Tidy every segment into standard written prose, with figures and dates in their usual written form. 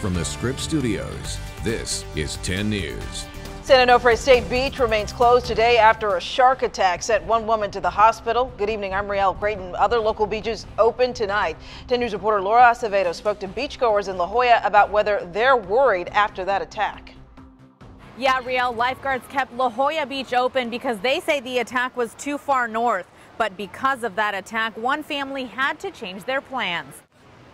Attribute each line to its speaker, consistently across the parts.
Speaker 1: From the Scripps Studios, this is 10 News.
Speaker 2: San Onofre State Beach remains closed today after a shark attack sent one woman to the hospital. Good evening, I'm Riel Creighton. Other local beaches open tonight. 10 News reporter Laura Acevedo spoke to beachgoers in La Jolla about whether they're worried after that attack.
Speaker 3: Yeah, Riel, lifeguards kept La Jolla Beach open because they say the attack was too far north. But because of that attack, one family had to change their plans.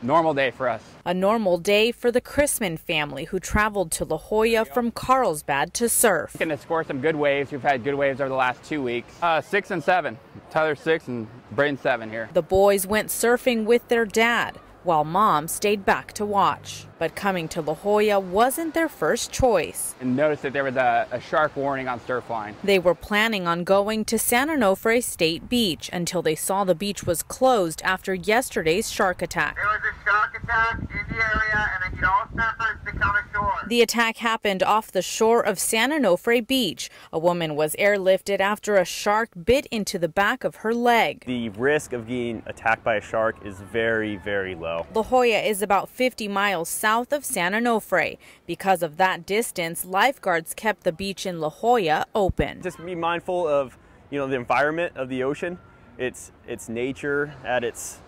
Speaker 4: Normal day for us.
Speaker 3: A normal day for the Chrisman family who traveled to La Jolla from Carlsbad to surf.
Speaker 4: Going to score some good waves. We've had good waves over the last 2 weeks. 6 and 7. Tyler 6 and Braden 7 here.
Speaker 3: The boys went surfing with their dad, while mom stayed back to watch. But coming to La Jolla wasn't their first choice.
Speaker 4: And noticed that there was a shark warning on Surfline.
Speaker 3: They were planning on going to San Onofre State Beach until they saw the beach was closed after yesterday's shark attack.
Speaker 5: There was a shark attack in the area, and I need all surfers to come ashore.
Speaker 3: The attack happened off the shore of San Onofre Beach. A woman was airlifted after a shark bit into the back of her leg.
Speaker 6: The risk of getting attacked by a shark is very, very low.
Speaker 3: La Jolla is about 50 miles south of San Onofre. Because of that distance, lifeguards kept the beach in La Jolla open.
Speaker 6: Just be mindful of, the environment of the ocean. It's nature at its,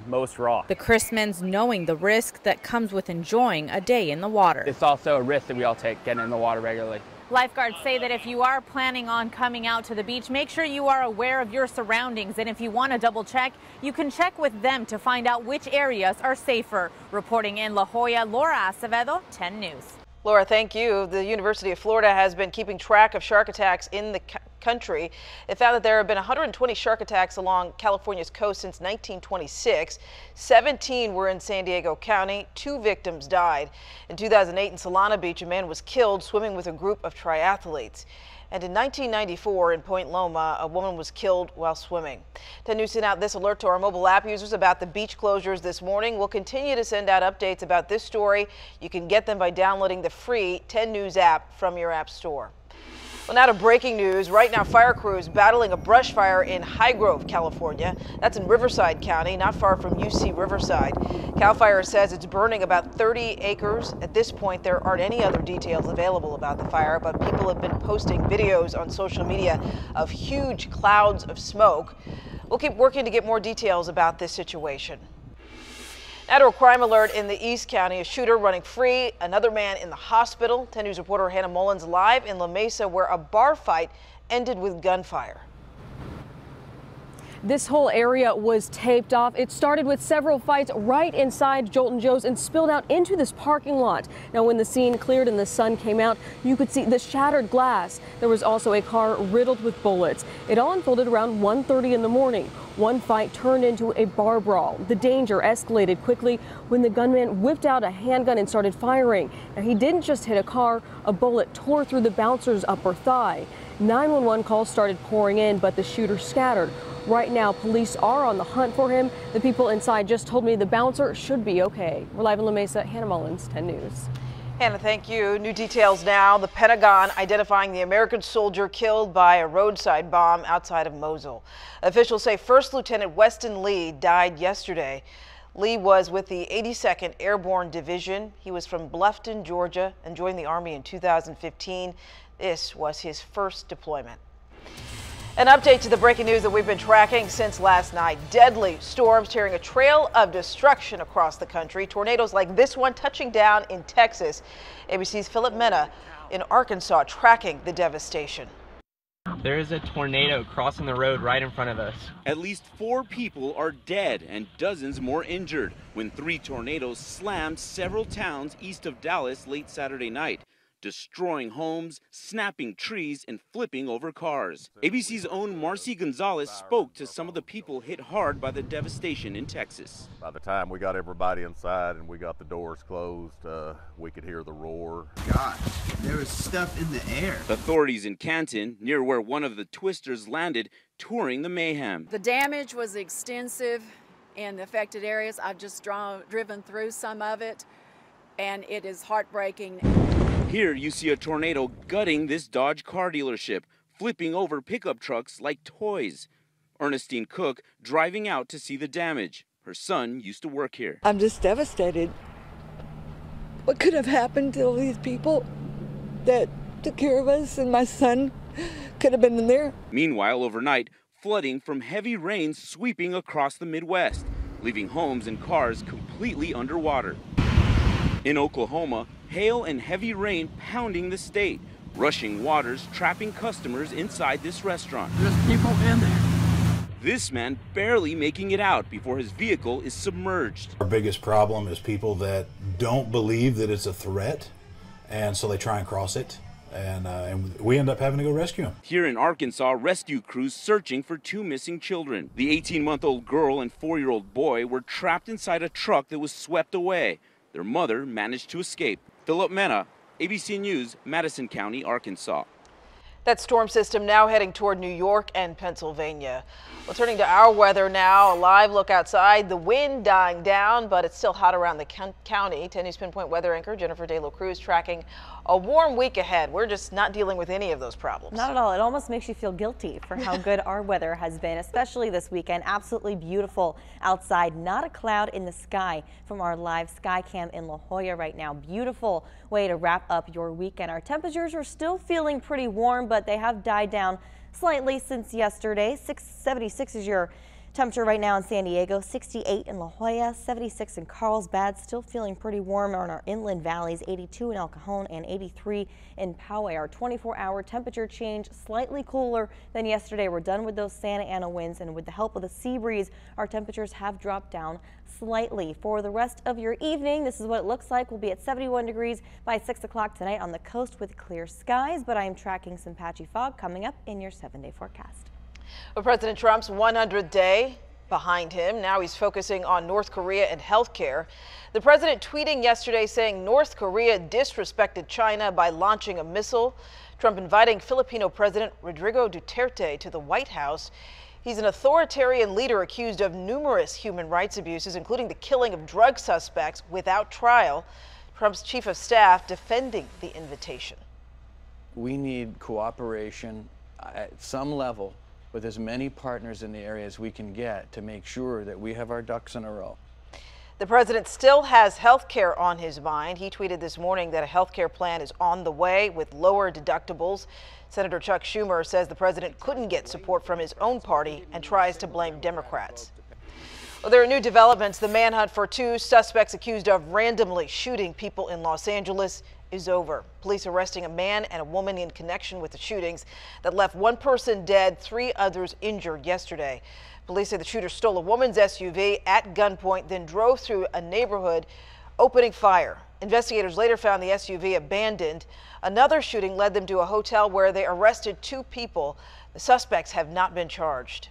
Speaker 6: most raw.
Speaker 3: The Chrismans knowing the risk that comes with enjoying a day in the water.
Speaker 4: It's also a risk that we all take getting in the water regularly.
Speaker 3: Lifeguards say that if you are planning on coming out to the beach, make sure you are aware of your surroundings. And if you want to double check, you can check with them to find out which areas are safer. Reporting in La Jolla, Laura Acevedo, 10 News.
Speaker 2: Laura, thank you. The University of Florida has been keeping track of shark attacks in the country. It found that there have been 120 shark attacks along California's coast since 1926. 17 were in San Diego County. 2 victims died. In 2008 in Solana Beach, a man was killed swimming with a group of triathletes. And in 1994 in Point Loma, a woman was killed while swimming. 10 News sent out this alert to our mobile app users about the beach closures this morning. We'll continue to send out updates about this story. You can get them by downloading the free 10 News app from your app store. Well, now to breaking news. Right now, fire crews battling a brush fire in Highgrove, California. That's in Riverside County, not far from UC Riverside. CAL FIRE says it's burning about 30 acres. At this point, there aren't any other details available about the fire, but people have been posting videos on social media of huge clouds of smoke. We'll keep working to get more details about this situation. Now to a crime alert in the East County. A shooter running free, another man in the hospital. 10 News reporter Hannah Mullins live in La Mesa, where a bar fight ended with gunfire.
Speaker 7: This whole area was taped off. It started with several fights right inside Joltin' Joe's and spilled out into this parking lot. Now, when the scene cleared and the sun came out, you could see the shattered glass. There was also a car riddled with bullets. It all unfolded around 1:30 in the morning. One fight turned into a bar brawl. The danger escalated quickly when the gunman whipped out a handgun and started firing. Now, he didn't just hit a car. A bullet tore through the bouncer's upper thigh. 911 calls started pouring in, but the shooter scattered. Right now, police are on the hunt for him. The people inside just told me the bouncer should be okay. We're live in La Mesa. Hannah Mullins, 10 News.
Speaker 2: Hannah, thank you. New details now. The Pentagon identifying the American soldier killed by a roadside bomb outside of Mosul. Officials say First Lieutenant Weston Lee died yesterday. Lee was with the 82nd Airborne Division. He was from Bluffton, Georgia, and joined the Army in 2015. This was his first deployment. An update to the breaking news that we've been tracking since last night. Deadly storms tearing a trail of destruction across the country. Tornadoes like this one touching down in Texas. ABC's Philip Mena in Arkansas tracking the devastation.
Speaker 8: There is a tornado crossing the road right in front of us.
Speaker 9: At least 4 people are dead and dozens more injured when 3 tornadoes slammed several towns east of Dallas late Saturday night, destroying homes, snapping trees, and flipping over cars. ABC's own Marcy Gonzalez spoke to some of the people hit hard by the devastation in Texas.
Speaker 10: By the time we got everybody inside and we got the doors closed, we could hear the roar.
Speaker 11: God, there was stuff in the air.
Speaker 9: Authorities in Canton, near where one of the twisters landed, touring the mayhem.
Speaker 12: The damage was extensive in the affected areas. I've just driven through some of it, and it is heartbreaking.
Speaker 9: Here you see a tornado gutting this Dodge car dealership, flipping over pickup trucks like toys. Ernestine Cook driving out to see the damage. Her son used to work here.
Speaker 13: I'm just devastated. what could have happened to all these people that took care of us, and my son could have been in there.
Speaker 9: Meanwhile, overnight, flooding from heavy rains sweeping across the Midwest, leaving homes and cars completely underwater. In Oklahoma, hail and heavy rain pounding the state, rushing waters trapping customers inside this restaurant.
Speaker 14: There's people in there.
Speaker 9: This man barely making it out before his vehicle is submerged.
Speaker 15: Our biggest problem is people that don't believe that it's a threat, and so they try and cross it, and we end up having to go rescue them.
Speaker 9: Here in Arkansas, rescue crews searching for 2 missing children. The 18-month-old girl and 4-year-old boy were trapped inside a truck that was swept away. Their mother managed to escape. Philip Mena, ABC News, Madison County, Arkansas.
Speaker 2: That storm system now heading toward New York and Pennsylvania. Well, turning to our weather now, a live look outside, the wind dying down, but it's still hot around the county. 10 News Pinpoint weather anchor Jennifer De La Cruz tracking a warm week ahead. We're just not dealing with any of those problems.
Speaker 16: Not at all. It almost makes you feel guilty for how good our weather has been, especially this weekend. Absolutely beautiful outside. Not a cloud in the sky from our live sky cam in La Jolla right now. Beautiful way to wrap up your weekend. Our temperatures are still feeling pretty warm, but they have died down slightly since yesterday. 76 is your temperature right now in San Diego, 68 in La Jolla, 76 in Carlsbad. Still feeling pretty warm on our inland valleys, 82 in El Cajon and 83 in Poway. Our 24-hour temperature change slightly cooler than yesterday. We're done with those Santa Ana winds, and with the help of the sea breeze, our temperatures have dropped down slightly. For the rest of your evening, this is what it looks like. We'll be at 71 degrees by 6 o'clock tonight on the coast with clear skies, but I am tracking some patchy fog coming up in your 7-day forecast.
Speaker 2: Well, President Trump's 100th day behind him. Now he's focusing on North Korea and healthcare. The president tweeting yesterday saying North Korea disrespected China by launching a missile. Trump inviting Filipino President Rodrigo Duterte to the White House. He's an authoritarian leader accused of numerous human rights abuses, including the killing of drug suspects without trial. Trump's chief of staff defending the invitation.
Speaker 17: We need cooperation at some level with as many partners in the area as we can get to make sure that we have our ducks in a row.
Speaker 2: The president still has health care on his mind. He tweeted this morning that a health care plan is on the way with lower deductibles. Senator Chuck Schumer says the president couldn't get support from his own party and tries to blame Democrats. Well, there are new developments. The manhunt for 2 suspects accused of randomly shooting people in Los Angeles is over. Police arresting a man and a woman in connection with the shootings that left 1 person dead, 3 others injured yesterday. Police say the shooter stole a woman's SUV at gunpoint, then drove through a neighborhood, opening fire. Investigators later found the SUV abandoned. Another shooting led them to a hotel where they arrested 2 people. The suspects have not been charged.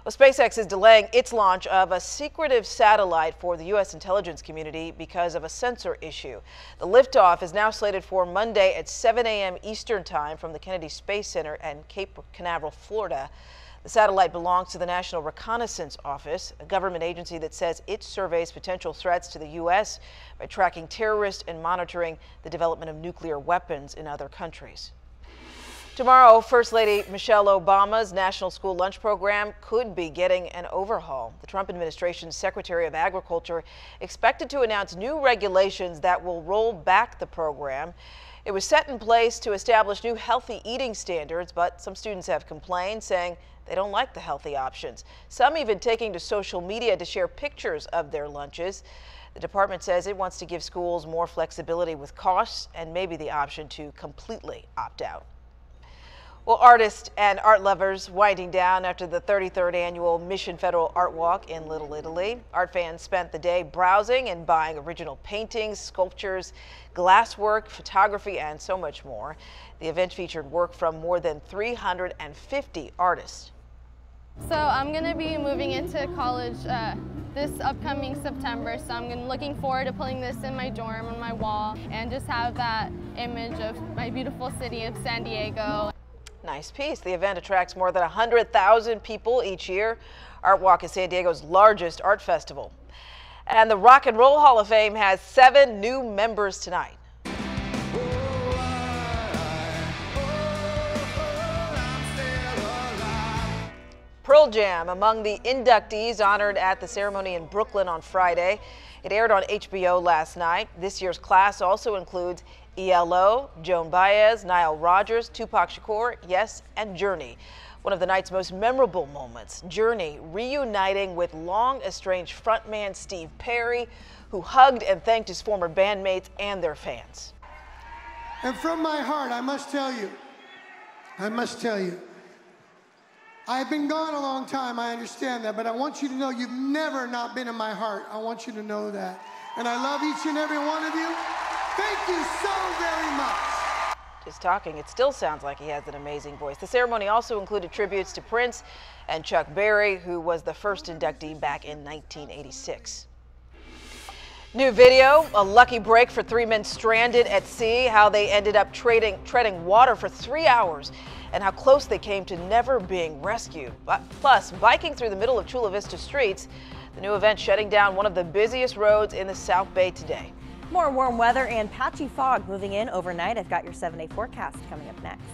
Speaker 2: Well, SpaceX is delaying its launch of a secretive satellite for the U.S. intelligence community because of a sensor issue. The liftoff is now slated for Monday at 7 a.m. Eastern Time from the Kennedy Space Center in Cape Canaveral, Florida. The satellite belongs to the National Reconnaissance Office, a government agency that says it surveys potential threats to the U.S. by tracking terrorists and monitoring the development of nuclear weapons in other countries. Tomorrow, First Lady Michelle Obama's National School Lunch Program could be getting an overhaul. The Trump administration's Secretary of Agriculture expected to announce new regulations that will roll back the program. It was set in place to establish new healthy eating standards, but some students have complained, saying they don't like the healthy options. Some even taking to social media to share pictures of their lunches. The department says it wants to give schools more flexibility with costs and maybe the option to completely opt out. Well, artists and art lovers winding down after the 33rd annual Mission Federal Art Walk in Little Italy. Art fans spent the day browsing and buying original paintings, sculptures, glasswork, photography, and so much more. The event featured work from more than 350 artists.
Speaker 18: So I'm going to be moving into college this upcoming September, so I'm looking forward to putting this in my dorm on my wall and just have that image of my beautiful city of San Diego.
Speaker 2: Nice piece. The event attracts more than 100,000 people each year. Art Walk is San Diego's largest art festival. And the Rock and Roll Hall of Fame has 7 new members tonight. Pearl Jam among the inductees honored at the ceremony in Brooklyn on Friday. It aired on HBO last night. This year's class also includes ELO, Joan Baez, Nile Rodgers, Tupac Shakur, Yes, and Journey. One of the night's most memorable moments, Journey reuniting with long-estranged frontman Steve Perry, who hugged and thanked his former bandmates and their fans.
Speaker 14: And from my heart, I must tell you, I've been gone a long time, I understand that, but I want you to know you've never not been in my heart. I want you to know that. And I love each and every one of you. Thank you so very much.
Speaker 2: Just talking, it still sounds like he has an amazing voice. The ceremony also included tributes to Prince and Chuck Berry, who was the first inductee back in 1986. New video, a lucky break for 3 men stranded at sea, how they ended up treading water for 3 hours, and how close they came to never being rescued. Plus, biking through the middle of Chula Vista streets, the new event shutting down one of the busiest roads in the South Bay today.
Speaker 16: More warm weather and patchy fog moving in overnight. I've got your 7-day forecast coming up next.